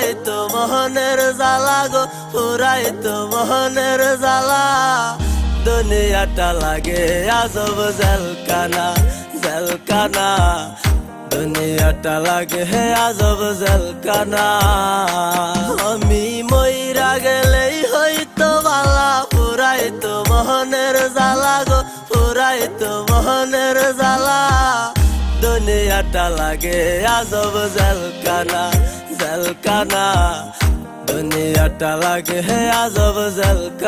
পুরাইতো মোহনের জ্বালা গো, পুরাইতো মোহনের জ্বালা। দুনিয়াটা লাগে আজব জেলখানা, জেলখানা। দুনিয়াটা লাগে আজব জেলখানা। আমি মইরা গেলেই হইতো বালা, পুরাইতো মোহনের জ্বালা গো, পুরাইতো মোহনের জ্বালা। দুনিয়াটা লাগে আজব জেলখানা, জেলখানা। দুনিয়াটা লাগে আজব জেলখানা।